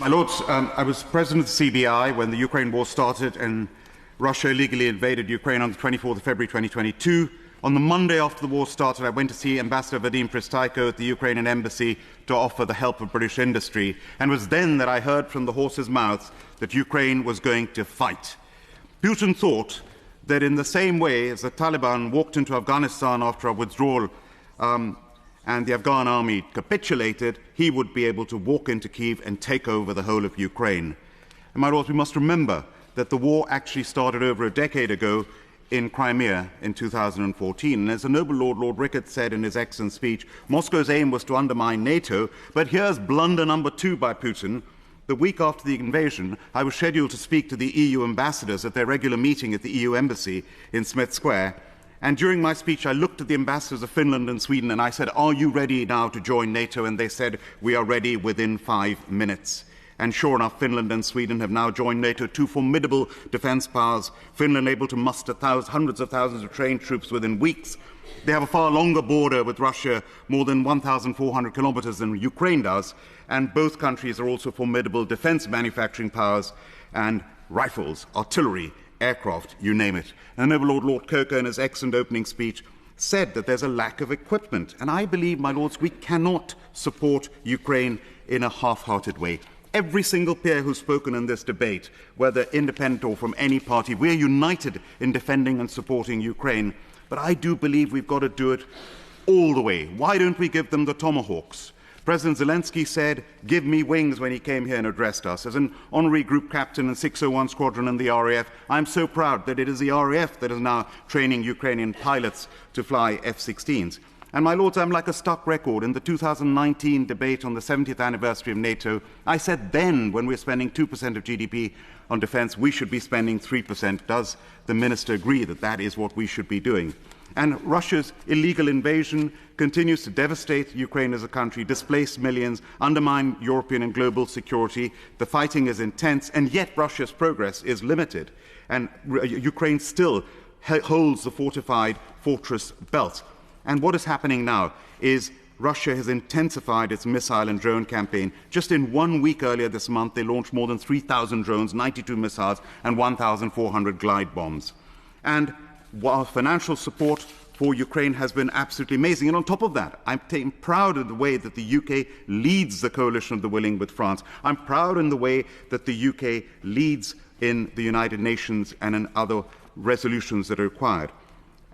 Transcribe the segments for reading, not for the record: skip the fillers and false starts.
My Lords, I was president of the CBI when the Ukraine war started and Russia illegally invaded Ukraine on the 24th of February 2022. On the Monday after the war started, I went to see Ambassador Vadim Pristaiko at the Ukrainian embassy to offer the help of British industry. And it was then that I heard from the horse's mouth that Ukraine was going to fight. Putin thought that in the same way as the Taliban walked into Afghanistan after a withdrawal and the Afghan army capitulated, he would be able to walk into Kyiv and take over the whole of Ukraine. And my Lords, we must remember that the war actually started over a decade ago in Crimea in 2014. And as the noble Lord Ricketts said in his excellent speech, Moscow's aim was to undermine NATO, but here's blunder number 2 by Putin. The week after the invasion, I was scheduled to speak to the EU ambassadors at their regular meeting at the EU embassy in Smith Square. And during my speech, I looked at the ambassadors of Finland and Sweden and I said, "Are you ready now to join NATO?" And they said, "We are ready within 5 minutes." And sure enough, Finland and Sweden have now joined NATO, 2 formidable defence powers. Finland able to muster hundreds of thousands of trained troops within weeks. They have a far longer border with Russia, more than 1,400 kilometres than Ukraine does. And both countries are also formidable defence manufacturing powers and rifles, artillery, aircraft, you name it. And the noble Lord Kirker, in his excellent opening speech, said that there's a lack of equipment. And I believe, my Lords, we cannot support Ukraine in a half-hearted way. Every single peer who's spoken in this debate, whether independent or from any party, we're united in defending and supporting Ukraine. But I do believe we've got to do it all the way. Why don't we give them the Tomahawks? President Zelensky said, "Give me wings," when he came here and addressed us. As an honorary group captain in 601 Squadron in the RAF, I'm so proud that it is the RAF that is now training Ukrainian pilots to fly F-16s. And my Lords, I'm like a stuck record. In the 2019 debate on the 70th anniversary of NATO, I said then, when we're spending 2% of GDP on defence, we should be spending 3%. Does the Minister agree that that is what we should be doing? And Russia's illegal invasion continues to devastate Ukraine as a country, displace millions, undermine European and global security. The fighting is intense, and yet Russia's progress is limited. And Ukraine still holds the fortified fortress belt. And what is happening now is Russia has intensified its missile and drone campaign. Just in 1 week earlier this month, they launched more than 3,000 drones, 92 missiles, and 1,400 glide bombs. And while financial support for Ukraine has been absolutely amazing, and on top of that, I'm proud of the way that the UK leads the coalition of the willing with France. I'm proud in the way that the UK leads in the United Nations and in other resolutions that are required.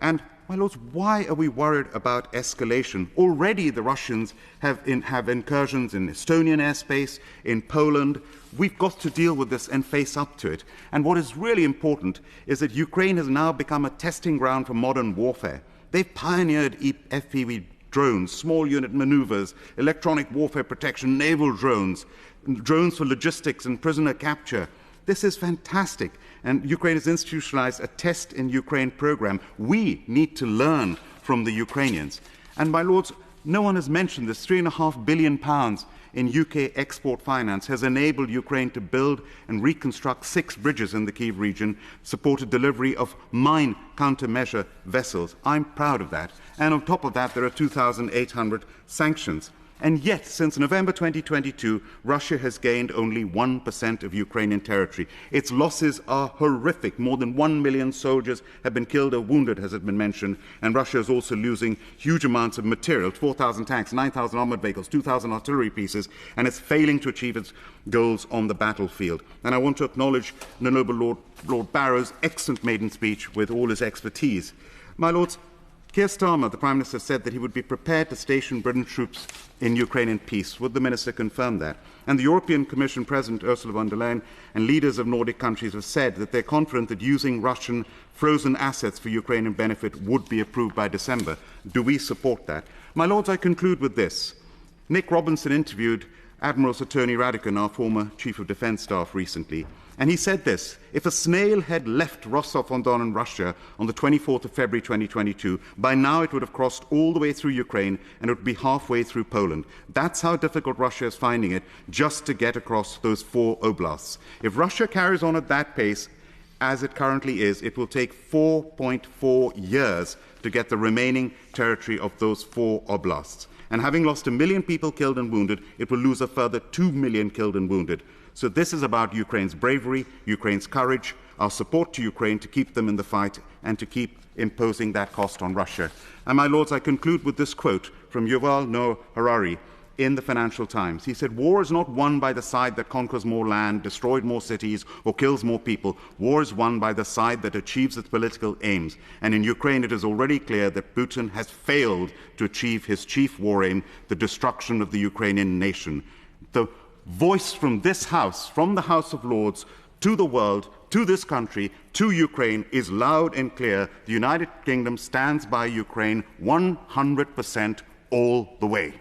And my Lords, why are we worried about escalation? Already the Russians have incursions in Estonian airspace, in Poland. We've got to deal with this and face up to it. And what is really important is that Ukraine has now become a testing ground for modern warfare. They've pioneered FPV drones, small unit maneuvers, electronic warfare protection, naval drones, drones for logistics and prisoner capture. This is fantastic. And Ukraine has institutionalized a Test in Ukraine program. We need to learn from the Ukrainians. And my Lords, no one has mentioned this. £3.5 billion in UK export finance has enabled Ukraine to build and reconstruct 6 bridges in the Kyiv region, supported delivery of mine countermeasure vessels. I'm proud of that. And on top of that, there are 2,800 sanctions. And yet, since November 2022, Russia has gained only 1% of Ukrainian territory. Its losses are horrific. More than 1 million soldiers have been killed or wounded, as has been mentioned. And Russia is also losing huge amounts of material, 4,000 tanks, 9,000 armoured vehicles, 2,000 artillery pieces, and it's failing to achieve its goals on the battlefield. And I want to acknowledge the noble Lord Barrow's excellent maiden speech with all his expertise. My Lords, Keir Starmer, the Prime Minister, said that he would be prepared to station British troops in Ukraine in peace. Would the Minister confirm that? And the European Commission President Ursula von der Leyen and leaders of Nordic countries have said that they're confident that using Russian frozen assets for Ukrainian benefit would be approved by December. Do we support that? My Lords, I conclude with this. Nick Robinson interviewed Admiral Sir Tony Radican, our former Chief of Defence Staff, recently. And he said this: if a snail had left Rostov-on-Don in Russia on the 24th of February 2022, by now it would have crossed all the way through Ukraine and it would be halfway through Poland. That's how difficult Russia is finding it just to get across those 4 oblasts. If Russia carries on at that pace, as it currently is, it will take 4.4 years to get the remaining territory of those 4 oblasts. And having lost 1 million people killed and wounded, it will lose a further 2 million killed and wounded. So this is about Ukraine's bravery, Ukraine's courage, our support to Ukraine to keep them in the fight and to keep imposing that cost on Russia. And my lords, I conclude with this quote from Yuval Noah Harari in the Financial Times. He said, "War is not won by the side that conquers more land, destroyed more cities, or kills more people. War is won by the side that achieves its political aims. And in Ukraine, it is already clear that Putin has failed to achieve his chief war aim, the destruction of the Ukrainian nation." The voice from this House, from the House of Lords, to the world, to this country, to Ukraine, is loud and clear. The United Kingdom stands by Ukraine 100% all the way.